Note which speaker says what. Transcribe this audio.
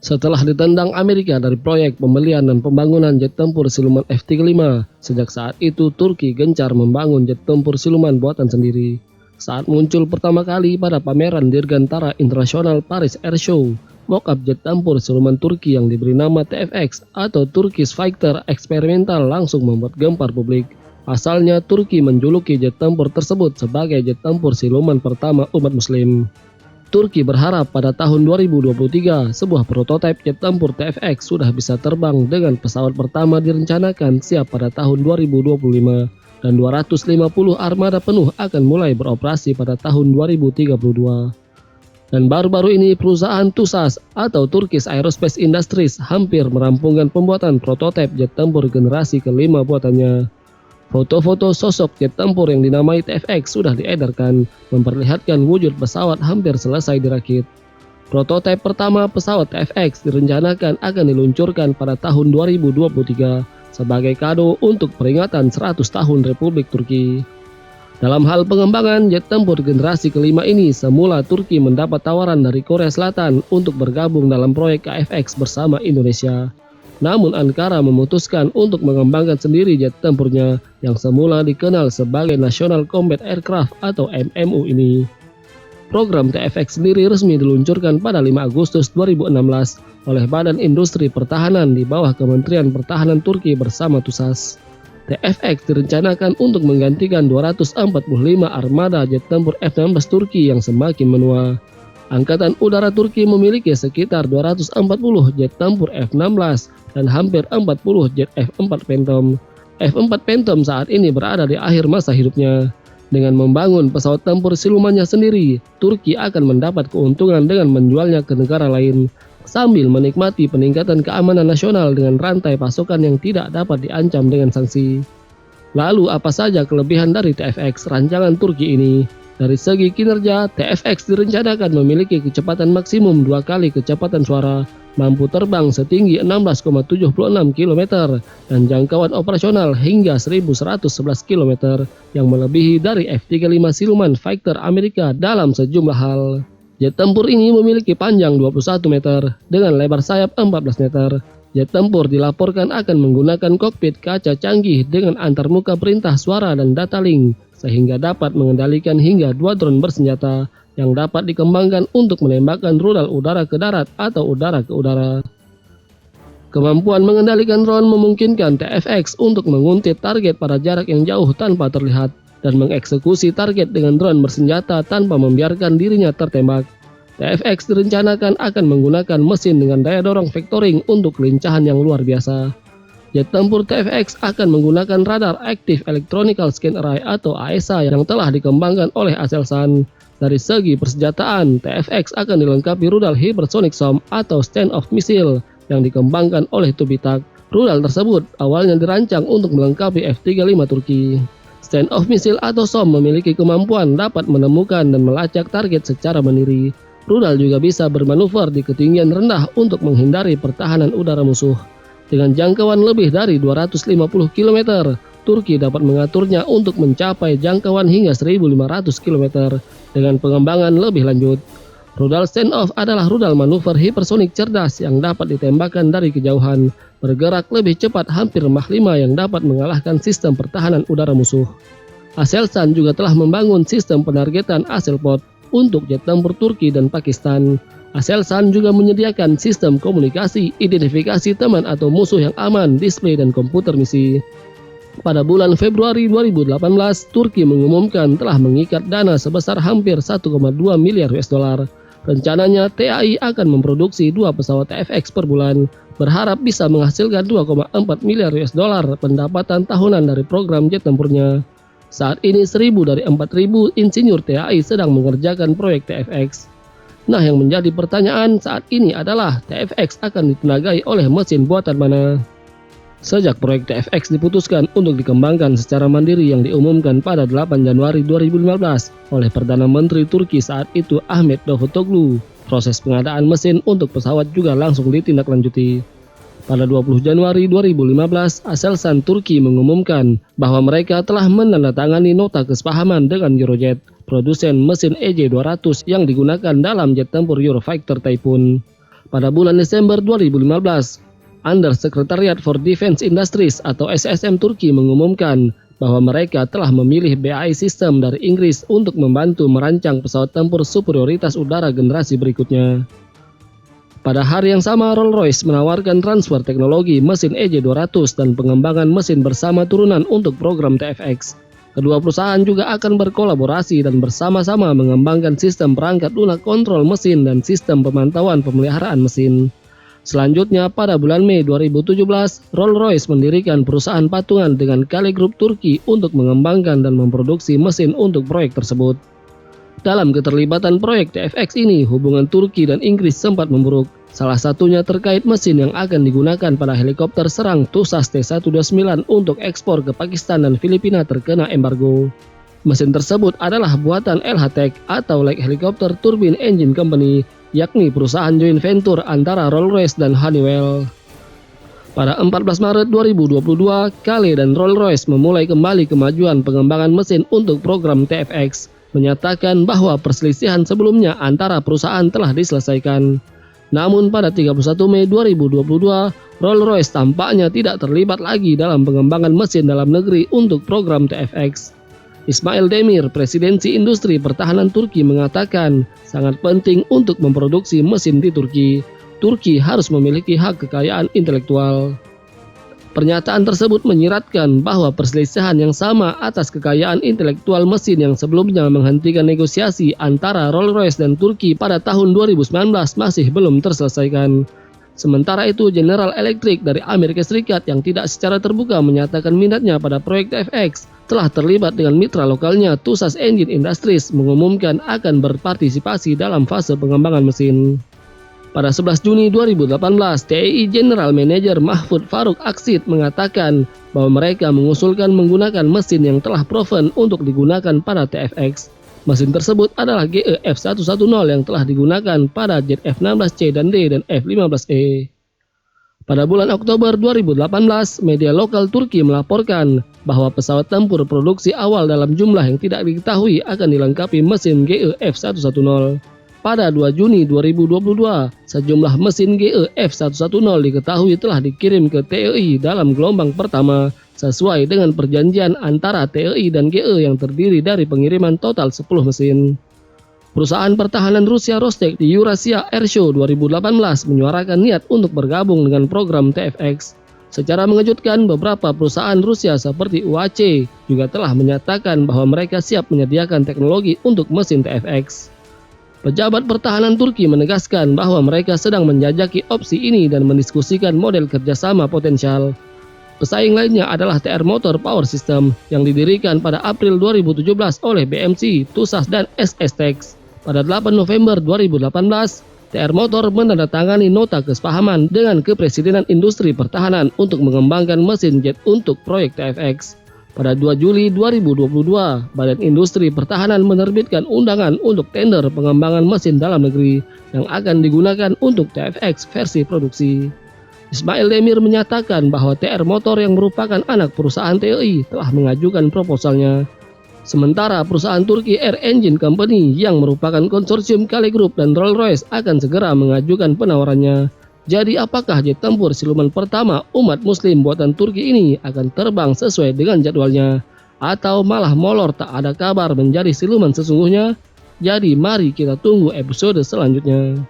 Speaker 1: Setelah ditendang Amerika dari proyek pembelian dan pembangunan jet tempur siluman F-35, sejak saat itu Turki gencar membangun jet tempur siluman buatan sendiri. Saat muncul pertama kali pada pameran Dirgantara Internasional Paris Air Show, mock-up jet tempur siluman Turki yang diberi nama TFX atau Turkish Fighter Experimental langsung membuat gempar publik. Pasalnya, Turki menjuluki jet tempur tersebut sebagai jet tempur siluman pertama umat muslim. Turki berharap pada tahun 2023 sebuah prototipe jet tempur TFX sudah bisa terbang dengan pesawat pertama direncanakan siap pada tahun 2025 dan 250 armada penuh akan mulai beroperasi pada tahun 2032. Dan baru-baru ini perusahaan TUSAS atau Turkish Aerospace Industries hampir merampungkan pembuatan prototipe jet tempur generasi kelima buatannya. Foto-foto sosok jet tempur yang dinamai TFX sudah diedarkan, memperlihatkan wujud pesawat hampir selesai dirakit. Prototipe pertama pesawat TFX direncanakan akan diluncurkan pada tahun 2023 sebagai kado untuk peringatan 100 tahun Republik Turki. Dalam hal pengembangan jet tempur generasi kelima ini, semula Turki mendapat tawaran dari Korea Selatan untuk bergabung dalam proyek KFX bersama Indonesia. Namun Ankara memutuskan untuk mengembangkan sendiri jet tempurnya yang semula dikenal sebagai National Combat Aircraft atau MMU ini. Program TFX sendiri resmi diluncurkan pada 5 Agustus 2016 oleh Badan Industri Pertahanan di bawah Kementerian Pertahanan Turki bersama TUSAS. TFX direncanakan untuk menggantikan 245 armada jet tempur F-16 Turki yang semakin menua. Angkatan Udara Turki memiliki sekitar 240 jet tempur F-16 dan hampir 40 jet F-4 Phantom. F-4 Phantom saat ini berada di akhir masa hidupnya. Dengan membangun pesawat tempur silumannya sendiri, Turki akan mendapat keuntungan dengan menjualnya ke negara lain, sambil menikmati peningkatan keamanan nasional dengan rantai pasokan yang tidak dapat diancam dengan sanksi. Lalu apa saja kelebihan dari TFX rancangan Turki ini? Dari segi kinerja, TFX direncanakan memiliki kecepatan maksimum 2 kali kecepatan suara, mampu terbang setinggi 16,76 km, dan jangkauan operasional hingga 1111 km yang melebihi dari F-35 siluman fighter Amerika dalam sejumlah hal. Jet tempur ini memiliki panjang 21 meter dengan lebar sayap 14 meter. Jet tempur dilaporkan akan menggunakan kokpit kaca canggih dengan antarmuka perintah suara dan data link, sehingga dapat mengendalikan hingga 2 drone bersenjata yang dapat dikembangkan untuk menembakkan rudal udara ke darat atau udara ke udara. Kemampuan mengendalikan drone memungkinkan TFX untuk menguntit target pada jarak yang jauh tanpa terlihat dan mengeksekusi target dengan drone bersenjata tanpa membiarkan dirinya tertembak. TFX direncanakan akan menggunakan mesin dengan daya dorong vectoring untuk kelincahan yang luar biasa. Jet tempur TFX akan menggunakan radar Active Electronical Scan Array atau AESA yang telah dikembangkan oleh Aselsan. Dari segi persenjataan, TFX akan dilengkapi rudal Hypersonic SOM atau Stand-off Missile yang dikembangkan oleh Tubitak. Rudal tersebut awalnya dirancang untuk melengkapi F-35 Turki. Stand-off Missile atau SOM memiliki kemampuan dapat menemukan dan melacak target secara mandiri. Rudal juga bisa bermanuver di ketinggian rendah untuk menghindari pertahanan udara musuh. Dengan jangkauan lebih dari 250 km, Turki dapat mengaturnya untuk mencapai jangkauan hingga 1.500 km dengan pengembangan lebih lanjut. Rudal stand-off adalah rudal manuver hipersonik cerdas yang dapat ditembakkan dari kejauhan, bergerak lebih cepat hampir Mach 5 yang dapat mengalahkan sistem pertahanan udara musuh. Aselsan juga telah membangun sistem penargetan Aselpod untuk jet tempur Turki dan Pakistan. Aselsan juga menyediakan sistem komunikasi, identifikasi teman atau musuh yang aman, display dan komputer misi. Pada bulan Februari 2018, Turki mengumumkan telah mengikat dana sebesar hampir 1,2 miliar US dollar. Rencananya TAI akan memproduksi 2 pesawat TFX per bulan, berharap bisa menghasilkan 2,4 miliar US dollar pendapatan tahunan dari program jet tempurnya. Saat ini 1.000 dari 4.000 insinyur TAI sedang mengerjakan proyek TFX. Nah, yang menjadi pertanyaan saat ini adalah TFX akan ditenagai oleh mesin buatan mana? Sejak proyek TFX diputuskan untuk dikembangkan secara mandiri yang diumumkan pada 8 Januari 2015 oleh Perdana Menteri Turki saat itu Ahmet Davutoglu, proses pengadaan mesin untuk pesawat juga langsung ditindaklanjuti. Pada 20 Januari 2015, Aselsan Turki mengumumkan bahwa mereka telah menandatangani nota kesepahaman dengan Eurojet, produsen mesin EJ-200 yang digunakan dalam jet tempur Eurofighter Typhoon. Pada bulan Desember 2015, Undersecretariat for Defense Industries atau SSM Turki mengumumkan bahwa mereka telah memilih BAE Systems dari Inggris untuk membantu merancang pesawat tempur superioritas udara generasi berikutnya. Pada hari yang sama, Rolls-Royce menawarkan transfer teknologi mesin EJ200 dan pengembangan mesin bersama turunan untuk program TFX. Kedua perusahaan juga akan berkolaborasi dan bersama-sama mengembangkan sistem perangkat lunak kontrol mesin dan sistem pemantauan pemeliharaan mesin. Selanjutnya, pada bulan Mei 2017, Rolls-Royce mendirikan perusahaan patungan dengan Kale Group Turki untuk mengembangkan dan memproduksi mesin untuk proyek tersebut. Dalam keterlibatan proyek TFX ini, hubungan Turki dan Inggris sempat memburuk. Salah satunya terkait mesin yang akan digunakan pada helikopter serang TUSAS T-129 untuk ekspor ke Pakistan dan Filipina terkena embargo. Mesin tersebut adalah buatan LHTEC atau Light Helicopter Turbine Engine Company, yakni perusahaan joint venture antara Rolls-Royce dan Honeywell. Pada 14 Maret 2022, Kale dan Rolls-Royce memulai kembali kemajuan pengembangan mesin untuk program TFX, menyatakan bahwa perselisihan sebelumnya antara perusahaan telah diselesaikan. Namun pada 31 Mei 2022, Rolls-Royce tampaknya tidak terlibat lagi dalam pengembangan mesin dalam negeri untuk program TFX. Ismail Demir, Presidensi Industri Pertahanan Turki mengatakan sangat penting untuk memproduksi mesin di Turki. Turki harus memiliki hak kekayaan intelektual. Pernyataan tersebut menyiratkan bahwa perselisihan yang sama atas kekayaan intelektual mesin yang sebelumnya menghentikan negosiasi antara Rolls-Royce dan Turki pada tahun 2019 masih belum terselesaikan. Sementara itu, General Electric dari Amerika Serikat yang tidak secara terbuka menyatakan minatnya pada proyek TFX telah terlibat dengan mitra lokalnya TUSAS Engine Industries mengumumkan akan berpartisipasi dalam fase pengembangan mesin. Pada 11 Juni 2018, TEI General Manager Mahfud Faruk Aksid mengatakan bahwa mereka mengusulkan menggunakan mesin yang telah proven untuk digunakan pada TFX. Mesin tersebut adalah GE F110 yang telah digunakan pada jet F-16C dan D dan F-15E. Pada bulan Oktober 2018, media lokal Turki melaporkan bahwa pesawat tempur produksi awal dalam jumlah yang tidak diketahui akan dilengkapi mesin GE F110. Pada 2 Juni 2022, sejumlah mesin GE F110 diketahui telah dikirim ke TEI dalam gelombang pertama, sesuai dengan perjanjian antara TEI dan GE yang terdiri dari pengiriman total 10 mesin. Perusahaan pertahanan Rusia Rostek di Eurasia Airshow 2018 menyuarakan niat untuk bergabung dengan program TFX. Secara mengejutkan, beberapa perusahaan Rusia seperti UAC juga telah menyatakan bahwa mereka siap menyediakan teknologi untuk mesin TFX. Pejabat pertahanan Turki menegaskan bahwa mereka sedang menjajaki opsi ini dan mendiskusikan model kerjasama potensial. Pesaing lainnya adalah TR Motor Power System yang didirikan pada April 2017 oleh BMC, TUSAS, dan SSTEX. Pada 8 November 2018, TR Motor menandatangani nota kesepahaman dengan Kepresidenan Industri Pertahanan untuk mengembangkan mesin jet untuk proyek TFX. Pada 2 Juli 2022, Badan Industri Pertahanan menerbitkan undangan untuk tender pengembangan mesin dalam negeri yang akan digunakan untuk TFX versi produksi. Ismail Demir menyatakan bahwa TR Motor yang merupakan anak perusahaan TEI telah mengajukan proposalnya. Sementara perusahaan Turki Air Engine Company yang merupakan konsorsium Kale Group dan Rolls-Royce akan segera mengajukan penawarannya. Jadi apakah jet tempur siluman pertama umat muslim buatan Turki ini akan terbang sesuai dengan jadwalnya? Atau malah molor tak ada kabar menjadi siluman sesungguhnya? Jadi mari kita tunggu episode selanjutnya.